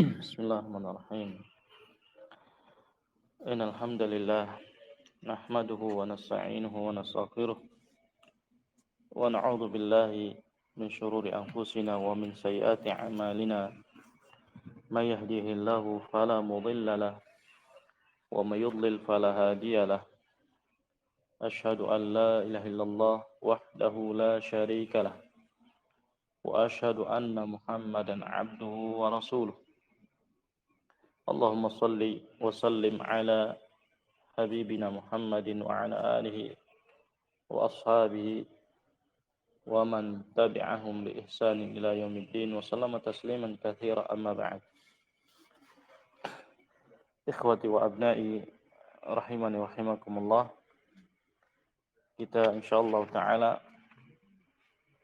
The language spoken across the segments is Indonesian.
Bismillahirrahmanirrahim. Innal hamdalillah nahmaduhu wa nasta'inuhu wa nastaghfiruh wa na'udzu billahi min shururi anfusina wa min sayyiati a'malina. May yahdihillahu fala mudilla lahu wa may yudlil fala hadiya lahu. Asyhadu an la ilaha illallah wahdahu la syarika lah wa asyhadu anna Muhammadan 'abduhu wa rasuluh. Allahumma shalli wa sallim ala habibina Muhammadin wa ala alihi wa ashabihi wa man tabi'ahum bi ihsanin ila yaumiddin wa sallama tasliman katsira amma ba'd. Ikhwati wa abna'i rahimani wa rahimakumullah. Kita insyaallah taala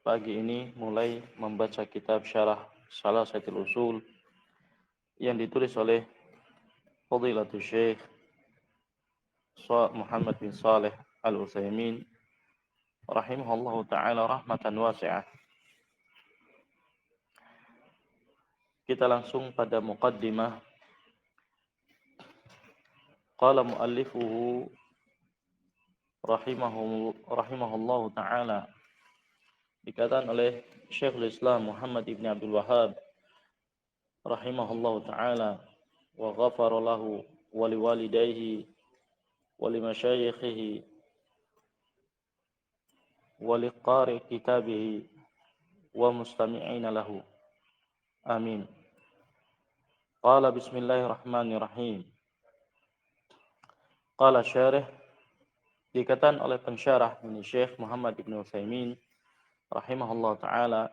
pagi ini mulai membaca kitab Syarah Salasatul Usul yang ditulis oleh Fadilatul Syekh Muhammad bin Saleh Al-Utsaimin rahimahullahu taala rahmatan wasi'ah. Kita langsung pada muqaddimah. Qala muallifuhu rahimahullahu taala, dikatakan oleh Syekhul Islam Muhammad ibn Abdul Wahhab rahimahullahu taala, wa ghafara lahu wa liwalidayhi wa limasyayikhihi wa liqari kitabihi wa mustami'ina lahu. Amin. Qala bismillahirrahmanirrahim. Qala syarih, dikatakan oleh pensyarah ini Syekh Muhammad ibn Utsaimin rahimahullah taala,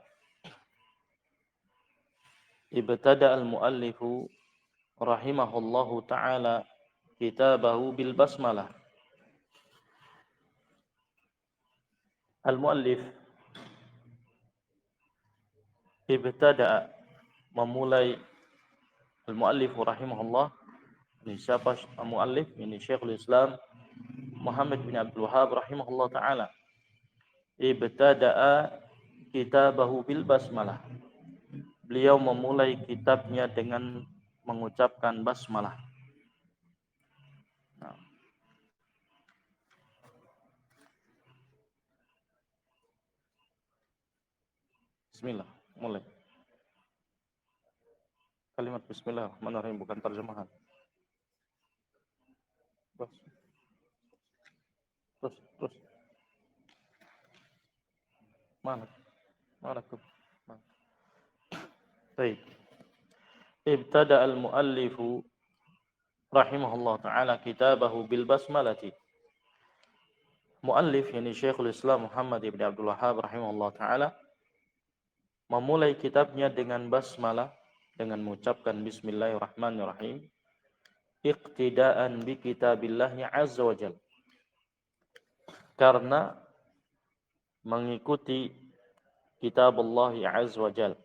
ibtada al-muallifu rahimahullahu taala kitabahu bil basmalah. Al-muallif ibtada, memulai. Al-muallif rahimahullah, ini siapa al-muallif? Ini Syekhul Islam Muhammad bin Abdul Wahhab rahimahullah taala. Ibtada'a kitabahu bil basmalah. Beliau memulai kitabnya dengan mengucapkan basmalah. Nah. Bismillah, mulai. Kalimat bismillahirrahmanirrahim, bukan terjemahan. Terus. Mana tuh? Baik. Ibtada al-muallifu rahimahullah taala kitabahu bil basmalati. Muallif yakni Syekhul Islam Muhammad ibn Abdul Wahhab rahimahullah taala memulai kitabnya dengan basmalah, dengan mengucapkan bismillahirrahmanirrahim, iqtidaan bi kitabillahi azza wajalla, karena mengikuti kitab Allah azza wajalla.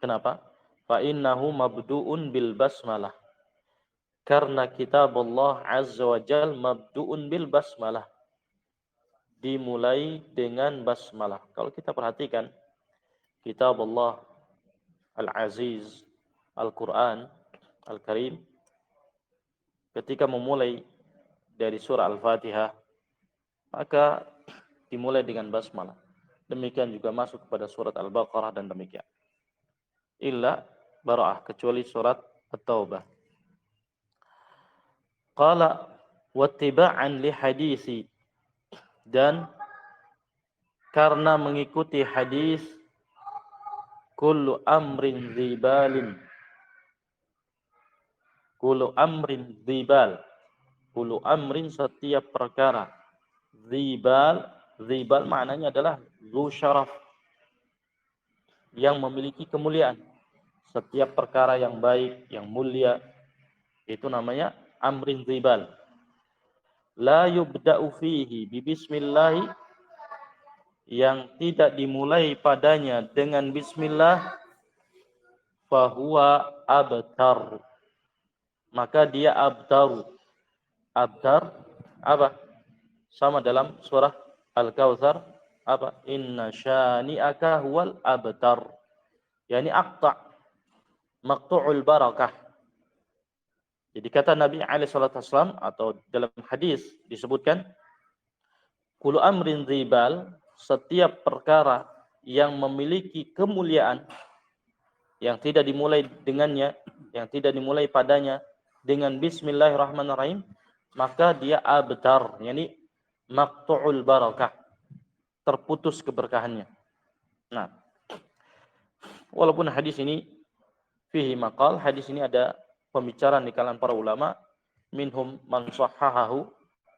Kenapa? Fa innahu mabdu'un bil basmalah. Karena kitab Allah azza wajalla mabdu'un bil basmalah, dimulai dengan basmalah. Kalau kita perhatikan kitab Allah Al-Aziz, Al-Quran Al-Karim, ketika memulai dari surah Al-Fatihah, maka dimulai dengan basmalah. Demikian juga masuk kepada surat Al-Baqarah dan demikian. Illa Bara'ah, kecuali surat At-Taubah. Qala wattiba'an li hadisi, dan karena mengikuti hadis kullu amrin dzibalin. Kullu amrin dzibal. Kullu amrin, setiap perkara. Dzibal maknanya adalah dzu syaraf, yang memiliki kemuliaan. Setiap perkara yang baik, yang mulia, itu namanya amrin dzibal. La yubda'u fihi bi bismillah, yang tidak dimulai padanya dengan bismillah, fahuwa abtar, maka dia abtaru. Abtar apa? Sama dalam surah Al-Kautsar, apa? Inna syani'aka huwal abtar, yani aqta, maqtu'ul barakah. Jadi kata Nabi alaihi salatu wasallam atau dalam hadis disebutkan kullu amrin dzibal, setiap perkara yang memiliki kemuliaan yang tidak dimulai dengannya, yang tidak dimulai padanya dengan bismillahirrahmanirrahim, maka dia abtar, yakni maqtu'ul barakah, terputus keberkahannya. Nah, walaupun hadis ini fihi maqal, hadis ini ada pembicaraan di kalangan para ulama, minhum man sahhahahu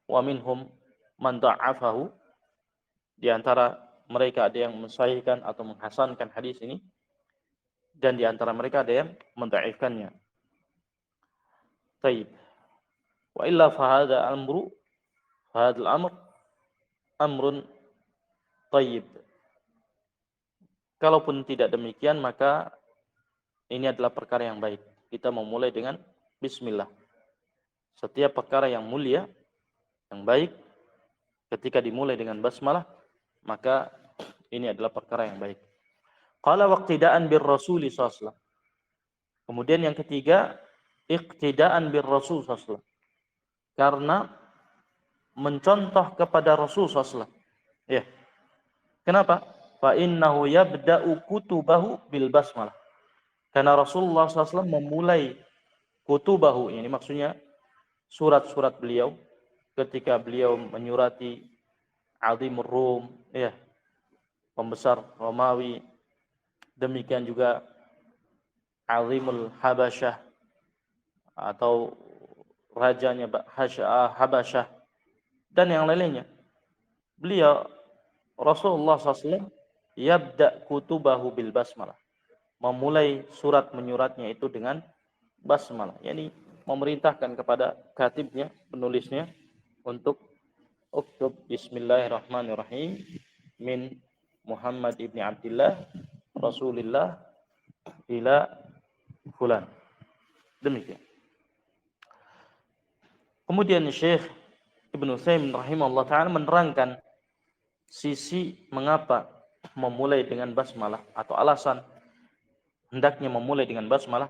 wa minhum man da'afahu. Di antara mereka ada yang mensahihkan atau menghasankan hadis ini, dan di antara mereka ada yang mendhaifkannya. Taib. Wa illa fa hadzal amr amrun tayyib. Kalaupun tidak demikian, maka ini adalah perkara yang baik. Kita memulai dengan bismillah. Setiap perkara yang mulia, yang baik, ketika dimulai dengan basmalah, maka ini adalah perkara yang baik. Qala waqtida'an bir Rasul sallallahu alaihi wasallam. Kemudian yang ketiga, iqtida'an bir Rasul sallallahu alaihi wasallam. Karena mencontoh kepada Rasul sallallahu alaihi wasallam. Ya. Kenapa? Fa innahu yabda'u kutubahu bil basmalah. Karena Rasulullah SAW memulai kutubahu, ini maksudnya surat-surat beliau ketika beliau menyurati Azimur Rum, ya, pembesar Romawi, demikian juga Azimul Habasyah atau rajanya Habasyah dan yang lainnya. Beliau Rasulullah SAW yabda kutubahu bil basmalah, memulai surat menyuratnya itu dengan basmalah, yakni memerintahkan kepada katibnya, penulisnya, untuk uktub bismillahirrahmanirrahim min Muhammad ibni Abdillah Rasulillah ila fulan. Demikian. Kemudian Syekh Ibnu Utsaimin rahimahullah ta'ala menerangkan sisi mengapa memulai dengan basmalah atau alasan hendaknya memulai dengan basmalah.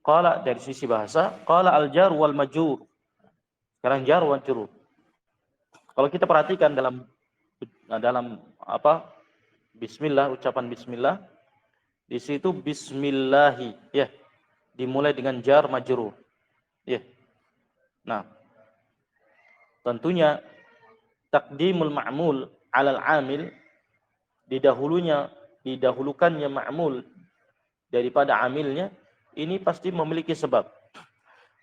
Qala, dari sisi bahasa, qala al-jar wal majrur. Sekarang jar wal majrur. Kalau kita perhatikan dalam apa? Bismillah, ucapan bismillah, di situ bismillahi, ya, dimulai dengan jar majrur. Ya. Nah, tentunya taqdimul ma'mul 'alal 'amil, didahulukannya ma'mul daripada amilnya, ini pasti memiliki sebab.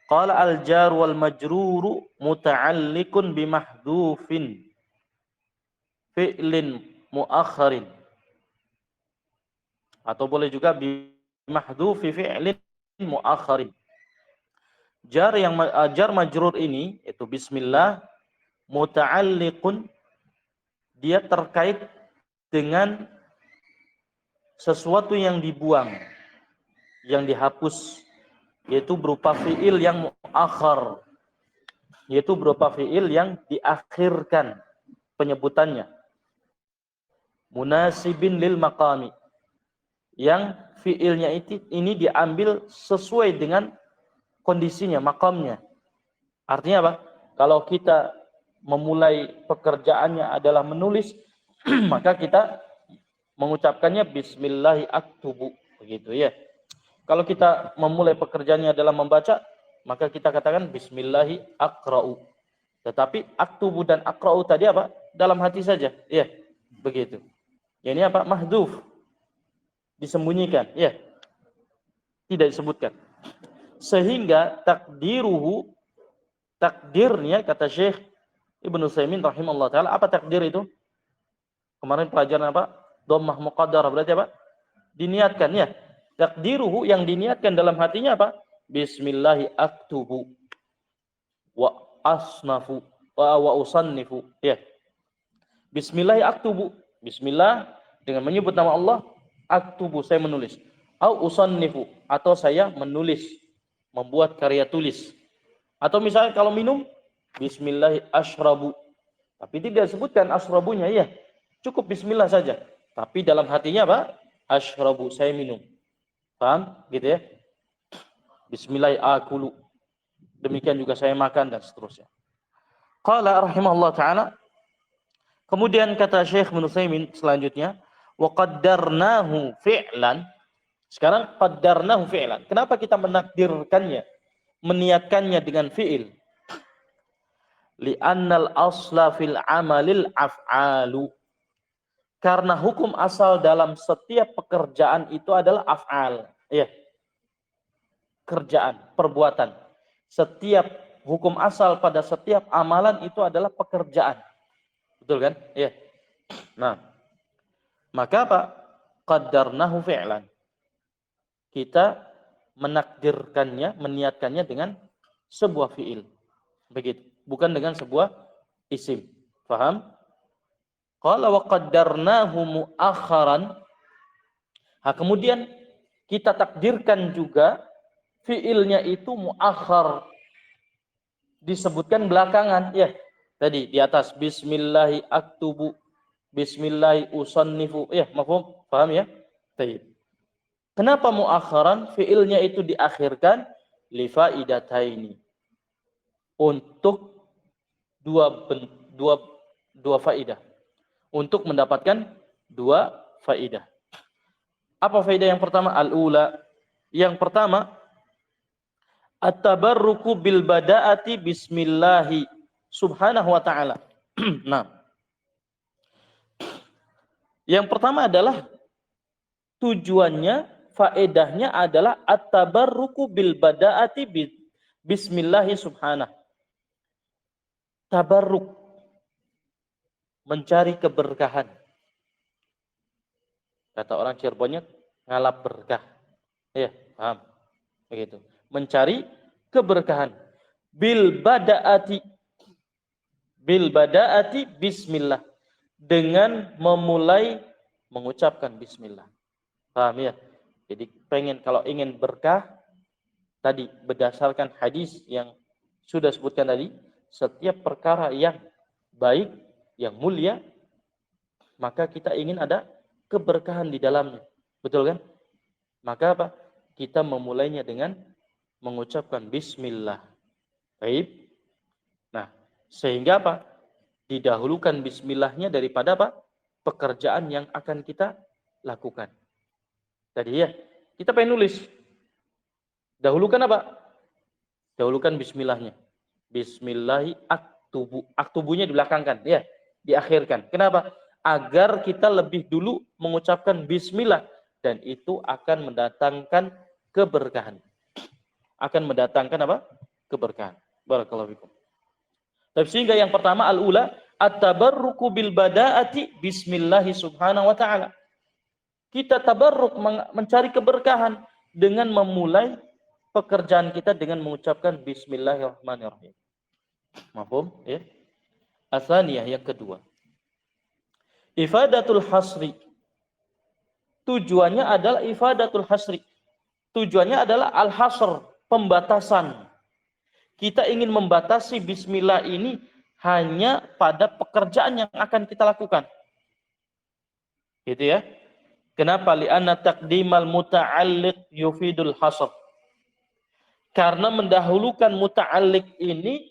Qala al-jar wal majruru muta'alliqun bi mahdhufin fi'lin muakharin, atau boleh juga bi mahdhufi fi'lin muakharin. Jar majrur ini, itu bismillah, muta'alliqun, dia terkait dengan sesuatu yang dibuang, yang dihapus, yaitu berupa fi'il yang muakhar, yaitu berupa fi'il yang diakhirkan penyebutannya, munasibin lil maqami, yang fi'ilnya ini diambil sesuai dengan kondisinya, makamnya. Artinya apa? Kalau kita memulai pekerjaannya adalah menulis, maka kita mengucapkannya bismillahi aktubu, begitu ya. Kalau kita memulai pekerjaannya adalah membaca, maka kita katakan bismillahi aqra'u. Tetapi aktubu dan aqra'u tadi apa? Dalam hati saja, ya, begitu. Ya, ini apa? Mahdhuf, disembunyikan, ya, tidak disebutkan. Sehingga takdirnya, kata Syekh Ibnu Utsaimin rahimahullah ta'ala, apa takdir itu? Kemarin pelajaran apa? Dhammah muqaddarah, berarti apa? Diniatkan, ya. Takdiruhu, yang diniatkan dalam hatinya apa? Bismillahi aktubu wa asnafu wa usannifu, ya. Bismillahi aktubu, bismillah dengan menyebut nama Allah, aktubu, saya menulis. Au usannifu, atau saya menulis, membuat karya tulis. Atau misalnya kalau minum, bismillahi ashrabu, tapi tidak disebutkan ashrabunya, ya, cukup bismillah saja, tapi dalam hatinya apa? Ashrabu, saya minum. Paham? Gitu ya. Bismillah akulu. Demikian juga saya makan dan seterusnya. Qala rahimahullah ta'ala. Kemudian kata Syekh Ibnu Utsaimin selanjutnya, wa qaddarnahu fi'lan. Sekarang qaddarnahu fi'lan. Kenapa kita menakdirkannya, meniatkannya dengan fi'il? Li'annal asla fil amalil af'alu. Karena hukum asal dalam setiap pekerjaan itu adalah af'al. Iya. Kerjaan, perbuatan. Setiap hukum asal pada setiap amalan itu adalah pekerjaan. Betul kan? Iya. Nah, maka apa? Qaddarnahu fi'lan. Kita menakdirkannya, meniatkannya dengan sebuah fi'il. Begitu. Bukan dengan sebuah isim. Faham? Qala wa qaddarnahu mu'akharan. Nah, kemudian kita takdirkan juga fi'ilnya itu mu'akhar. Disebutkan belakangan. Ya, tadi di atas. Bismillahi aktubu. Bismillahi usannifu. Ya, mafhum? Paham ya? Baik. Kenapa mu'akharan? Fi'ilnya itu diakhirkan. Lifaidataini. Untuk dua faidah. Untuk mendapatkan dua faidah. Apa faidah yang pertama? Al-ula. Yang pertama, at-tabarruku bil bada'ati bismillahi subhanahu wa ta'ala. Nah, yang pertama adalah tujuannya, faedahnya adalah at-tabarruku bil bada'ati bismillahi subhanahu. Tabarruk, mencari keberkahan. Kata orang Cirebonnya, ngalap berkah. Ya, paham. Begitu. Mencari keberkahan. Bil bada'ati bismillah. Dengan memulai mengucapkan bismillah. Paham ya? Jadi kalau ingin berkah, tadi berdasarkan hadis yang sudah sebutkan tadi, setiap perkara yang baik, yang mulia, maka kita ingin ada keberkahan di dalamnya. Betul kan? Maka apa? Kita memulainya dengan mengucapkan bismillah. Baik. Nah, sehingga apa? Didahulukan bismillahnya daripada apa? Pekerjaan yang akan kita lakukan. Tadi ya, kita pengen nulis. Dahulukan apa? Dahulukan bismillahnya. Bismillahi aktubu. Aktubunya dibelakangkan, ya, diakhirkan. Kenapa? Agar kita lebih dulu mengucapkan bismillah, dan itu akan mendatangkan keberkahan. Akan mendatangkan apa? Keberkahan. Barakallahu fikum. Sehingga yang pertama al-ula at-tabarruku bil bada'ati bismillahi subhanahu wa ta'ala. Kita tabarruk, mencari keberkahan dengan memulai pekerjaan kita dengan mengucapkan bismillahirrahmanirrahim. Mafhum? Ya. Atsaniyah, yang kedua. Ifadatul hasri. Tujuannya adalah ifadatul hasri. Tujuannya adalah al-hasr, pembatasan. Kita ingin membatasi bismillah ini hanya pada pekerjaan yang akan kita lakukan. Gitu ya. Kenapa? Li'anna taqdimal muta'alliq yufidul hasr. Karena mendahulukan muta'alliq ini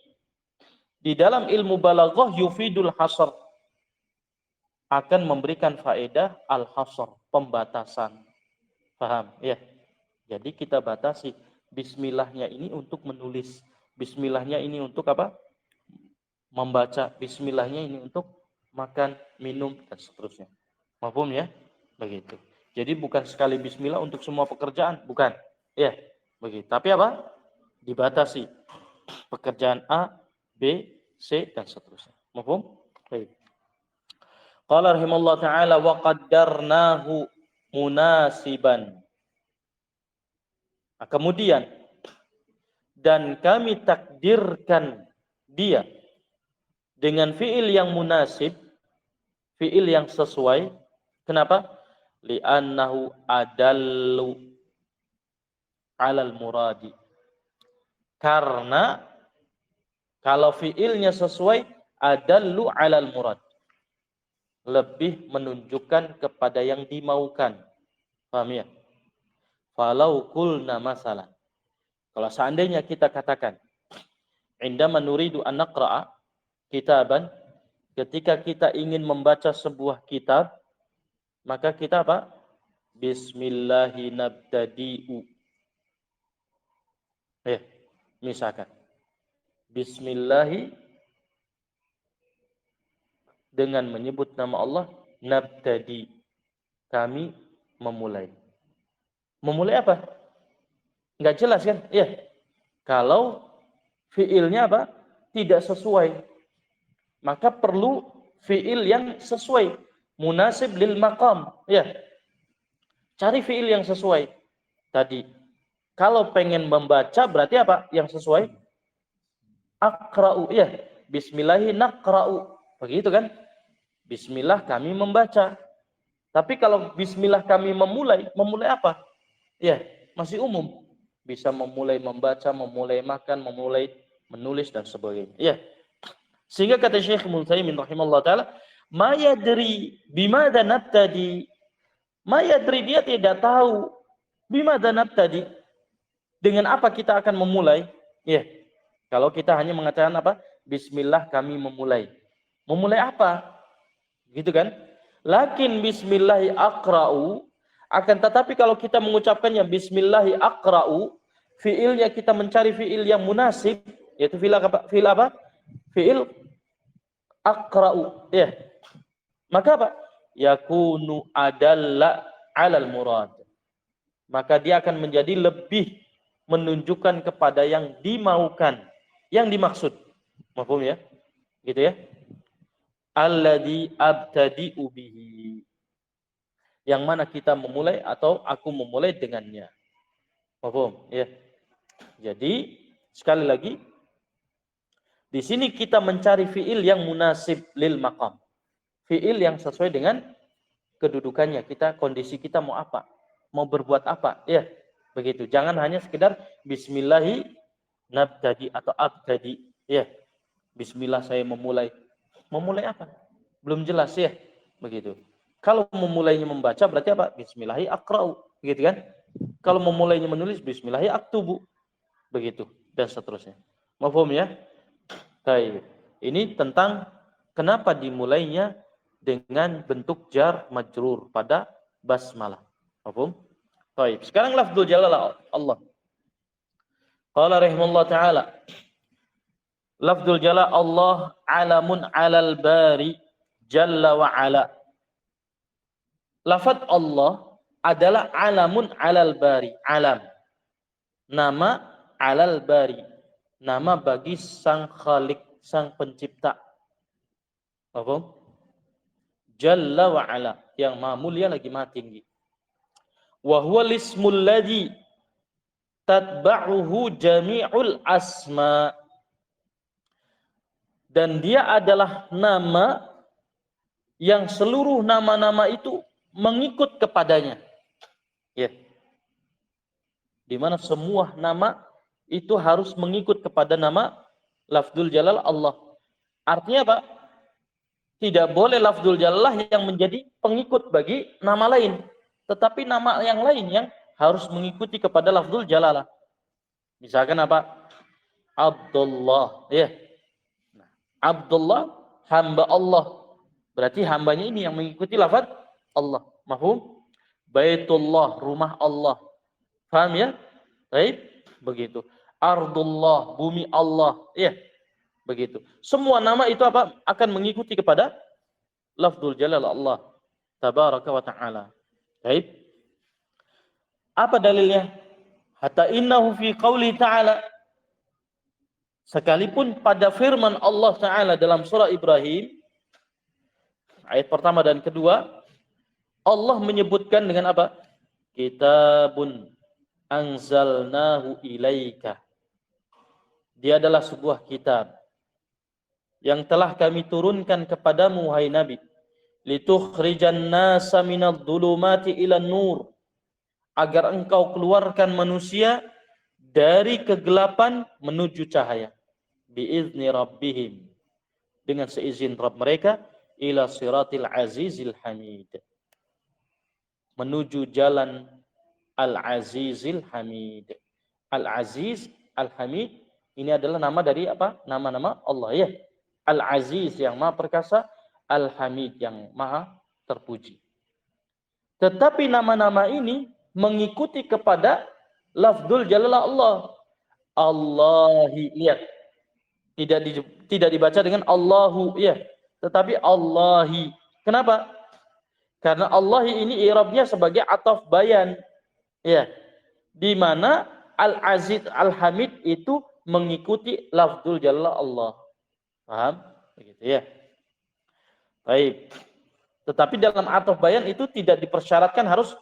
di dalam ilmu balaghah yufidul hasr, akan memberikan faedah al-hasr, pembatasan. Paham? Ya. Jadi kita batasi bismillahnya ini untuk menulis, bismillahnya ini untuk apa? Membaca, bismillahnya ini untuk makan, minum, dan seterusnya. Mafhum ya? Begitu. Jadi bukan sekali bismillah untuk semua pekerjaan, bukan. Ya, begitu. Tapi apa? Dibatasi. Pekerjaan A, B, C, dan seterusnya. Mafhum? Baik. Qala rahimallahu ta'ala wa qaddarnahu munasiban. Nah, kemudian, dan kami takdirkan dia dengan fi'il yang munasib, fi'il yang sesuai. Kenapa? Li'annahu adallu alal muradi. Karena kalau fi'ilnya sesuai, adallu alal murad. Lebih menunjukkan kepada yang dimaukan. Paham ya? Falau qulna masalah. Kalau seandainya kita katakan, indama nuridu an naqra'a kitaban, ketika kita ingin membaca sebuah kitab, maka kita apa? Bismillahi nabtadi'u. Misalkan. Bismillahi, dengan menyebut nama Allah, nabtadi, kami memulai. Memulai apa? Enggak jelas kan? Iya. Kalau fiilnya apa? Tidak sesuai, maka perlu fiil yang sesuai, munasib lil maqam. Ya. Cari fiil yang sesuai. Tadi, kalau pengen membaca berarti apa? Yang sesuai? Aqra'u. Ya. Bismillahi naqra'u. Begitu kan? Bismillah kami membaca. Tapi kalau bismillah kami memulai, memulai apa? Ya, masih umum. Bisa memulai membaca, memulai makan, memulai menulis dan sebagainya. Ya. Sehingga kata Syekh Ibnu Utsaimin rahimahullah taala, "Ma yadri bimada nabtadi." Ma yadri, dia tidak tahu bimada nabtadi, dengan apa kita akan memulai. Ya. Kalau kita hanya mengatakan apa? Bismillah kami memulai. Memulai apa? Gitu kan? Lakin bismillahi aqra'u, akan tetapi kalau kita mengucapkannya bismillahi aqra'u, fiilnya kita mencari fiil yang munasib, yaitu fiil apa? Fiil apa? Fiil aqra'u. Ya. Maka apa? Yakunu adalla 'alal murad. Maka dia akan menjadi lebih menunjukkan kepada yang dimaukan, yang dimaksud. Mafhum ya? Gitu ya? Alladzi abtadi'u bihi, yang mana kita memulai atau aku memulai dengannya. Mafhum ya? Jadi sekali lagi, di sini kita mencari fiil yang munasib lil maqam, fiil yang sesuai dengan kedudukannya, kita, kondisi kita mau apa, mau berbuat apa, ya begitu. Jangan hanya sekedar bismillahi nabtadi atau abtadi, ya bismillah saya memulai. Memulai apa? Belum jelas ya, begitu. Kalau memulainya membaca berarti apa? Bismillahi aqra'u, begitu kan? Kalau memulainya menulis, bismillahi aktubu, begitu dan seterusnya. Mafhum ya? Baik. Ini tentang kenapa dimulainya dengan bentuk jar majrur pada basmalah. Mafhum? Baik. Sekarang lafzul jalalah Allah. Qala rahimahullah taala, lafzul jalal Allah alamun 'alal bari jalla wa ala. Lafaz Allah adalah alamun 'alal bari, alam, nama 'alal bari, nama bagi sang khalik, sang pencipta. Apa? Jalla wa ala, yang maha mulia lagi maha tinggi. Wa huwa lismul ladzi tatba'uhu jami'ul asma. Dan dia adalah nama yang seluruh nama-nama itu mengikut kepadanya. Ya. Di mana semua nama itu harus mengikut kepada nama lafzul jalal Allah. Artinya apa? Tidak boleh lafzul jalal yang menjadi pengikut bagi nama lain, tetapi nama yang lain yang harus mengikuti kepada lafzul jalalah. Misalkan apa? Abdullah, ya. Abdullah, hamba Allah. Berarti hambanya ini yang mengikuti lafaz Allah. Mahfum? Baitullah, rumah Allah. Paham ya? Baik, begitu. Ardullah, bumi Allah. Ya, begitu. Semua nama itu apa? Akan mengikuti kepada lafzul jalal Allah tabaraka wa ta'ala. Baik. Apa dalilnya? Hatta innahu fi qauli ta'ala, sekalipun pada firman Allah Ta'ala dalam surah Ibrahim, ayat pertama dan kedua, Allah menyebutkan dengan apa? Kitabun anzalnahu ilaika. Dia adalah sebuah kitab yang telah kami turunkan kepadamu, wahai Nabi, litukhrijan nasa minadh dhulumati ilan nur, agar engkau keluarkan manusia dari kegelapan menuju cahaya, biizni rabbihim, dengan seizin Rabb mereka, ila siratil azizil hamid, menuju jalan al azizil hamid. Al-Aziz, Al-Hamid, ini adalah nama dari apa? Nama-nama Allah ya. Al-Aziz yang Maha Perkasa, Al-Hamid yang Maha Terpuji. Tetapi nama-nama ini mengikuti kepada lafdzul jalalah Allah. Allahi, lihat. Tidak dibaca dengan Allahu, ya. Tetapi Allahi. Kenapa? Karena Allahi ini i'rabnya sebagai ataf bayan. Ya. Di mana Al-Aziz, Al-Hamid itu mengikuti lafdzul jalalah Allah. Paham? Begitu ya. Baik. Tetapi dalam ataf bayan itu tidak dipersyaratkan harus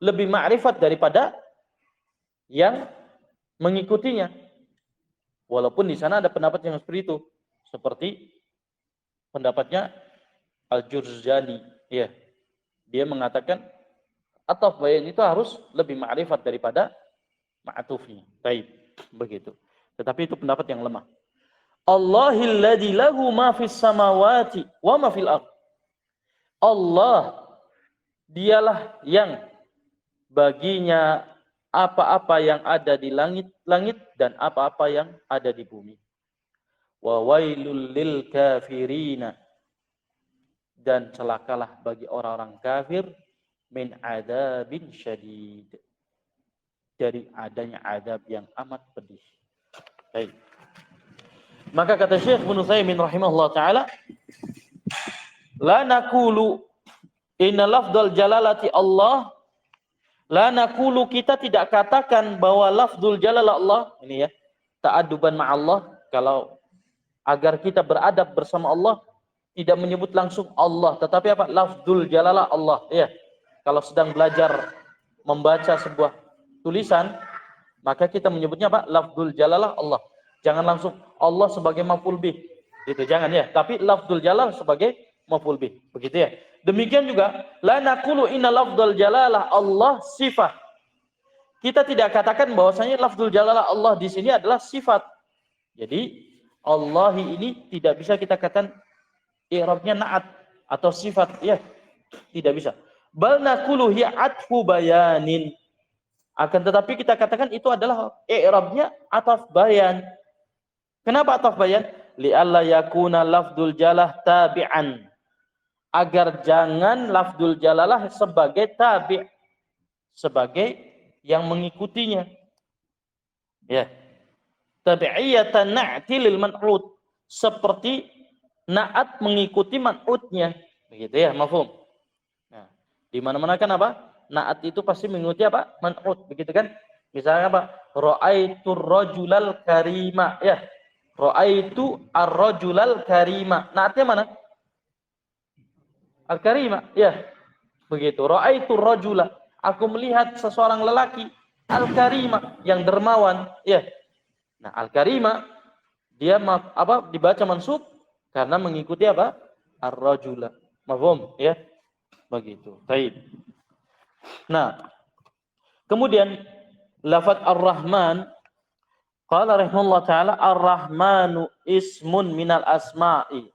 lebih ma'rifat daripada yang mengikutinya. Walaupun di sana ada pendapat yang seperti itu. Seperti pendapatnya Al-Jurjani. Ya. Dia mengatakan ataf bayan itu harus lebih ma'rifat daripada ma'atufnya. Baik. Begitu. Tetapi itu pendapat yang lemah. Allahilladzi lahu ma fis samawati wa ma fil ardh. Allah, dialah yang baginya apa-apa yang ada di langit-langit dan apa-apa yang ada di bumi. Wa wailul lil kafirina, dan celakalah bagi orang-orang kafir min adzabin syadid, dari adanya adab yang amat pedih. Baik. Maka kata Syekh Ibnu Utsaimin rahimahullah taala, la naqulu inna lafdzul jalalati Allah, la naqulu, kita tidak katakan bahwa lafdzul jalalah Allah ini ya, ta'adduban ma'allah, kalau agar kita beradab bersama Allah tidak menyebut langsung Allah, tetapi apa? Lafdzul jalalah Allah ya. Kalau sedang belajar membaca sebuah tulisan, maka kita menyebutnya apa? Lafdzul jalalah Allah. Jangan langsung Allah sebagai maf'ul bih. Itu jangan ya, tapi lafdzul jalal sebagai maf'ul bih. Begitu ya. Demikian juga la naqulu inna lafdzul jalalah Allah sifat. Kita tidak katakan bahwasanya lafdzul jalalah Allah di sini adalah sifat. Jadi Allahi ini tidak bisa kita katakan i'rabnya na'at atau sifat ya. Tidak bisa. Bal naqulu hiya atfu bayanin. Akan tetapi kita katakan itu adalah i'rabnya ataf bayan. Kenapa ataf bayan? Li'alla yakuna lafdzul jalah tabi'an. Agar jangan lafdzul jalalah sebagai tabi', sebagai yang mengikutinya. Ya. Tabi'iyatan na'ti lil man'ud, seperti na'at mengikuti man'udnya. Begitu ya, mafhum. Nah, di mana-mana kan apa? Na'at itu pasti mengikuti apa? Man'ud, begitu kan? Misalnya apa? Ra'aitur rajulal karima, ya. Ra'aitu ar-rajulal karima. Na'atnya mana? Al-karima, ya. Begitu. Ra'aitur rajula, aku melihat seseorang lelaki al-karima, yang dermawan, ya. Nah, al-karima dia apa? Dibaca mansub karena mengikuti apa? Ar-rajula. Mafhum, ya. Begitu. Baik. Nah, kemudian lafaz Ar-Rahman, qala rahimahullah taala, Ar-Rahmanu ismun minal asma'i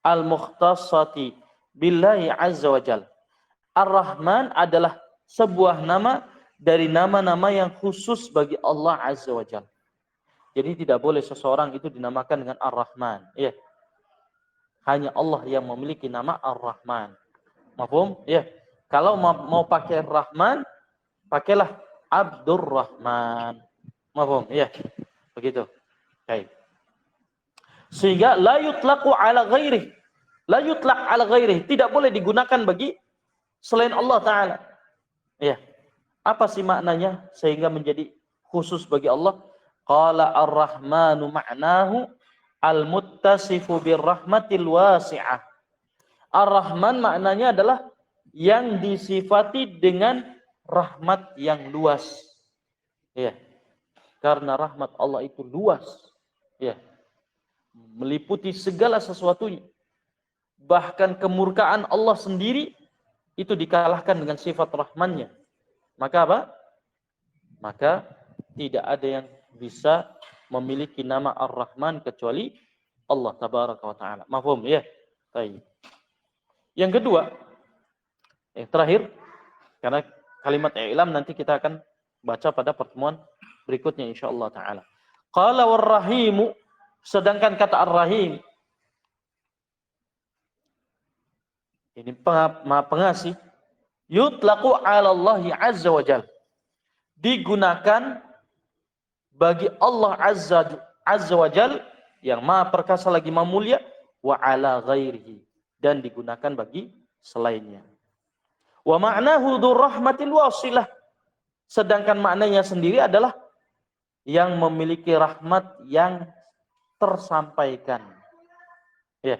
al-mukhtassati billahi azza wa jalla. Ar-Rahman adalah sebuah nama dari nama-nama yang khusus bagi Allah azza wa jalla. Jadi tidak boleh seseorang itu dinamakan dengan Ar-Rahman, ya. Hanya Allah yang memiliki nama Ar-Rahman. Mafhum? Ya. Kalau mau pakai Rahman, pakailah Abdurrahman. Mafhum? Ya. Begitu. Baik. Sehingga la yutlaqu ala ghairihi. La yutlaq ala ghairihi, tidak boleh digunakan bagi selain Allah taala. Ya. Apa sih maknanya sehingga menjadi khusus bagi Allah? Qala Ar-Rahmanu ma'nahu al-muttasifu birrahmatil wasi'ah. Ar-Rahman maknanya adalah yang disifati dengan rahmat yang luas. Ya. Karena rahmat Allah itu luas. Ya. Meliputi segala sesuatunya. Bahkan kemurkaan Allah sendiri itu dikalahkan dengan sifat rahmannya. Maka apa? Maka tidak ada yang bisa memiliki nama Ar-Rahman kecuali Allah tabaraka wa taala. Mafhum ya? Baik. Yang kedua, yang terakhir, karena kalimat i'lam nanti kita akan baca pada pertemuan berikutnya insyaallah taala. Qala war-rahimu, sedangkan kata ar-rahim ini Maha Pengasih, yutlaqu 'ala Allah azza wa jalla, digunakan bagi Allah azza wa jalla yang Maha Perkasa lagi Maha Mulia, wa 'ala ghairihi, dan digunakan bagi selainnya. Wa ma'nahu dzur rahmatil wasilah, sedangkan maknanya sendiri adalah yang memiliki rahmat yang tersampaikan, ya,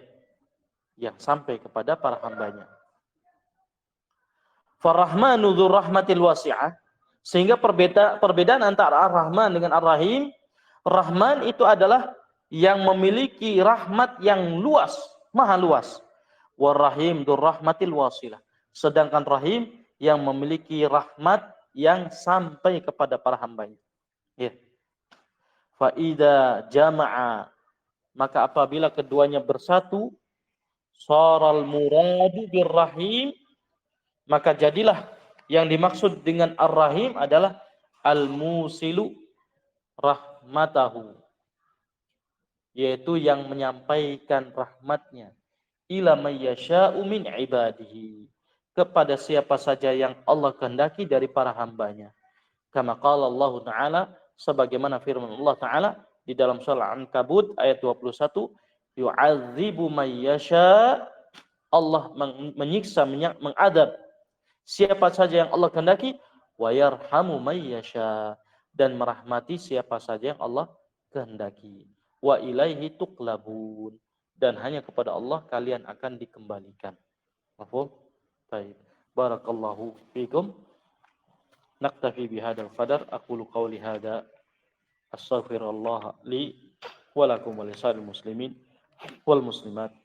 yang sampai kepada para hambanya. Farrahmanu dzur rahmatil wasi'ah, sehingga perbedaan antara Ar-Rahman dengan Ar-Rahim, Rahman itu adalah yang memiliki rahmat yang luas, maha luas. War-Rahim dzur rahmatil wasilah, sedangkan Rahim yang memiliki rahmat yang sampai kepada para hambanya. Ya. Fa idza jama'a, maka apabila keduanya bersatu, saral muradu birrahim, maka jadilah yang dimaksud dengan ar-rahim adalah al-musilu rahmatahu, yaitu yang menyampaikan rahmatnya ila may yasha'u min ibadihi, kepada siapa saja yang Allah kehendaki dari para hambanya. Kama qala Allah Ta'ala, sebagaimana firman Allah Ta'ala di dalam surah Al-Ankabut ayat 21, yu'adzibu may yasha', Allah menyiksa, mengadab siapa saja yang Allah kehendaki, wa yarhamu may yasha', dan merahmati siapa saja yang Allah kehendaki. Wa ilaihi tuqlabun, dan hanya kepada Allah kalian akan dikembalikan. Mafhum? Baik. Barakallahu fiikum. Naktafi bihadzal qadar. Aqulu qawli hadza, astaghfirullah li wa lakum wa lisa'il muslimin wal muslimat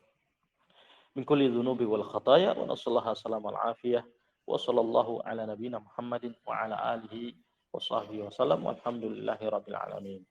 min kulli dzunubi wal khataaya, wa nasallahu salamal afiyah, wa sallallahu ala nabiyyina Muhammadin wa ala alihi wa sahbihi wa sallam, walhamdulillahi rabbil alamin.